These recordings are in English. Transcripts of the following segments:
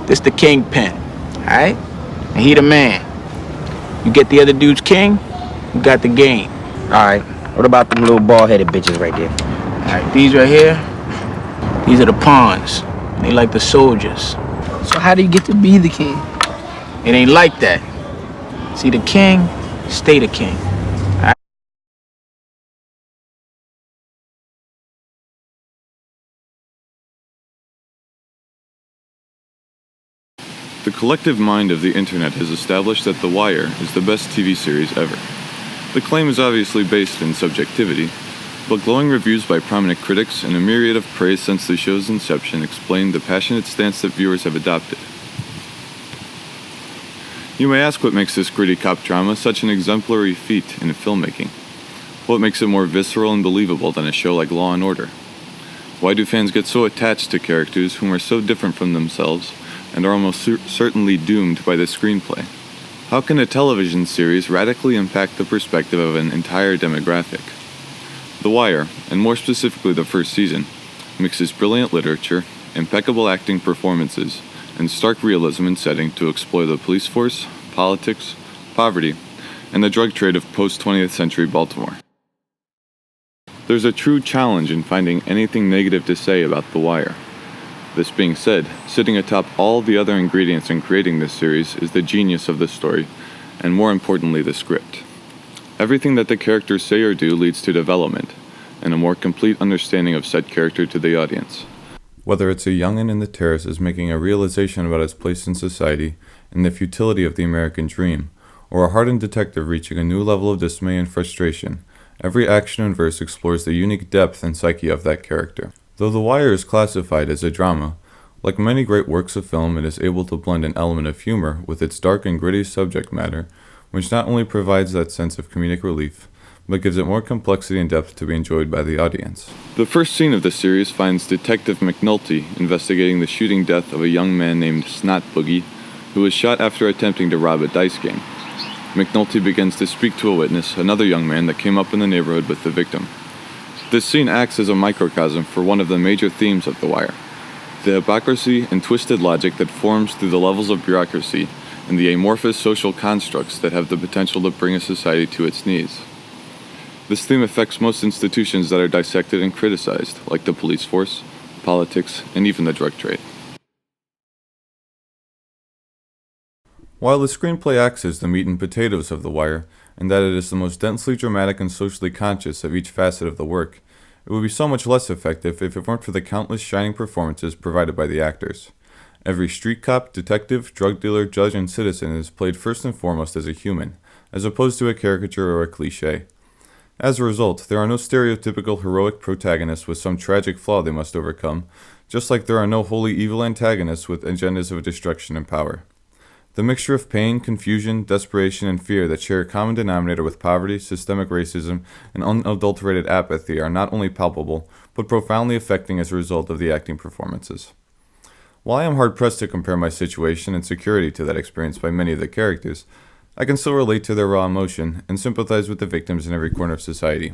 This the kingpin, alright? And he the man. You get the other dude's king, you got the game. Alright, what about them little bald-headed bitches right there? Alright, these right here, these are the pawns. They like the soldiers. So how do you get to be the king? It ain't like that. See, the king, stay the king. The collective mind of the internet has established that The Wire is the best TV series ever. The claim is obviously based in subjectivity, but glowing reviews by prominent critics and a myriad of praise since the show's inception explain the passionate stance that viewers have adopted. You may ask what makes this gritty cop drama such an exemplary feat in filmmaking. What makes it more visceral and believable than a show like Law & Order? Why do fans get so attached to characters whom are so different from themselves and are almost certainly doomed by the screenplay? How can a television series radically impact the perspective of an entire demographic? The Wire, and more specifically the first season, mixes brilliant literature, impeccable acting performances, and stark realism in setting to explore the police force, politics, poverty, and the drug trade of post-20th century Baltimore. There's a true challenge in finding anything negative to say about The Wire. This being said, sitting atop all the other ingredients in creating this series is the genius of the story, and more importantly, the script. Everything that the characters say or do leads to development, and a more complete understanding of said character to the audience. Whether it's a youngin' in the terraces making a realization about his place in society and the futility of the American dream, or a hardened detective reaching a new level of dismay and frustration, every action and verse explores the unique depth and psyche of that character. Though The Wire is classified as a drama, like many great works of film, it is able to blend an element of humor with its dark and gritty subject matter, which not only provides that sense of comedic relief, but gives it more complexity and depth to be enjoyed by the audience. The first scene of the series finds Detective McNulty investigating the shooting death of a young man named Snot Boogie, who was shot after attempting to rob a dice game. McNulty begins to speak to a witness, another young man that came up in the neighborhood with the victim. This scene acts as a microcosm for one of the major themes of The Wire: the hypocrisy and twisted logic that forms through the levels of bureaucracy and the amorphous social constructs that have the potential to bring a society to its knees. This theme affects most institutions that are dissected and criticized, like the police force, politics, and even the drug trade. While the screenplay acts as the meat and potatoes of The Wire, and that it is the most densely dramatic and socially conscious of each facet of the work, it would be so much less effective if it weren't for the countless shining performances provided by the actors. Every street cop, detective, drug dealer, judge, and citizen is played first and foremost as a human, as opposed to a caricature or a cliché. As a result, there are no stereotypical heroic protagonists with some tragic flaw they must overcome, just like there are no wholly evil antagonists with agendas of destruction and power. The mixture of pain, confusion, desperation, and fear that share a common denominator with poverty, systemic racism, and unadulterated apathy are not only palpable, but profoundly affecting as a result of the acting performances. While I am hard-pressed to compare my situation and security to that experienced by many of the characters, I can still relate to their raw emotion and sympathize with the victims in every corner of society.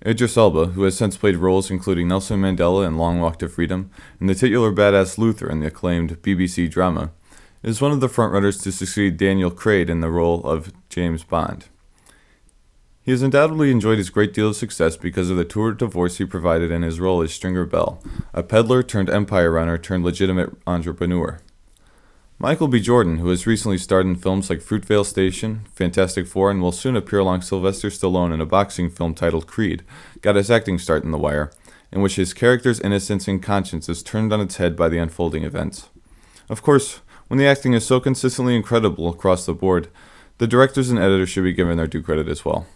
Idris Elba, who has since played roles including Nelson Mandela in Long Walk to Freedom and the titular badass Luther in the acclaimed BBC drama, is one of the frontrunners to succeed Daniel Craig in the role of James Bond. He has undoubtedly enjoyed his great deal of success because of the tour de force he provided in his role as Stringer Bell, a peddler turned empire runner turned legitimate entrepreneur. Michael B. Jordan, who has recently starred in films like Fruitvale Station, Fantastic Four, and will soon appear along Sylvester Stallone in a boxing film titled Creed, got his acting start in The Wire, in which his character's innocence and conscience is turned on its head by the unfolding events. Of course, when the acting is so consistently incredible across the board, the directors and editors should be given their due credit as well.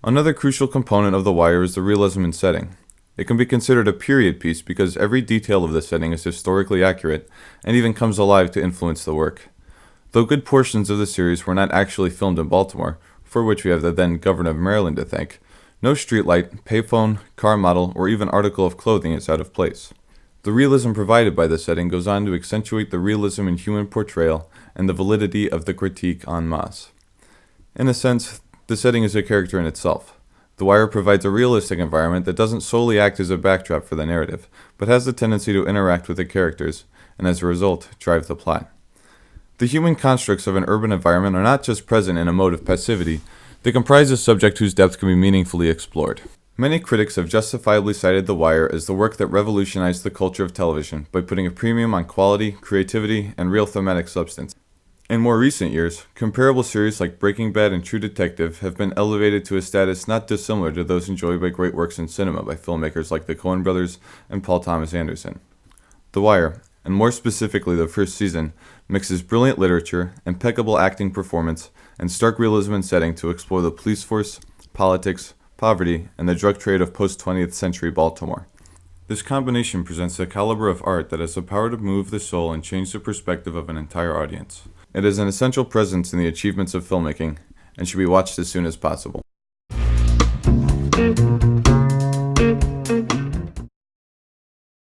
Another crucial component of The Wire is the realism in setting. It can be considered a period piece because every detail of the setting is historically accurate and even comes alive to influence the work. Though good portions of the series were not actually filmed in Baltimore, for which we have the then Governor of Maryland to thank, no streetlight, payphone, car model, or even article of clothing is out of place. The realism provided by the setting goes on to accentuate the realism in human portrayal and the validity of the critique en masse. In a sense, the setting is a character in itself. The Wire provides a realistic environment that doesn't solely act as a backdrop for the narrative, but has the tendency to interact with the characters, and as a result, drive the plot. The human constructs of an urban environment are not just present in a mode of passivity, they comprise a subject whose depth can be meaningfully explored. Many critics have justifiably cited The Wire as the work that revolutionized the culture of television by putting a premium on quality, creativity, and real thematic substance. In more recent years, comparable series like Breaking Bad and True Detective have been elevated to a status not dissimilar to those enjoyed by great works in cinema by filmmakers like the Coen brothers and Paul Thomas Anderson. The Wire, and more specifically the first season, mixes brilliant literature, impeccable acting performance, and stark realism and setting to explore the police force, politics, poverty, and the drug trade of post-20th century Baltimore. This combination presents a caliber of art that has the power to move the soul and change the perspective of an entire audience. It is an essential presence in the achievements of filmmaking, and should be watched as soon as possible.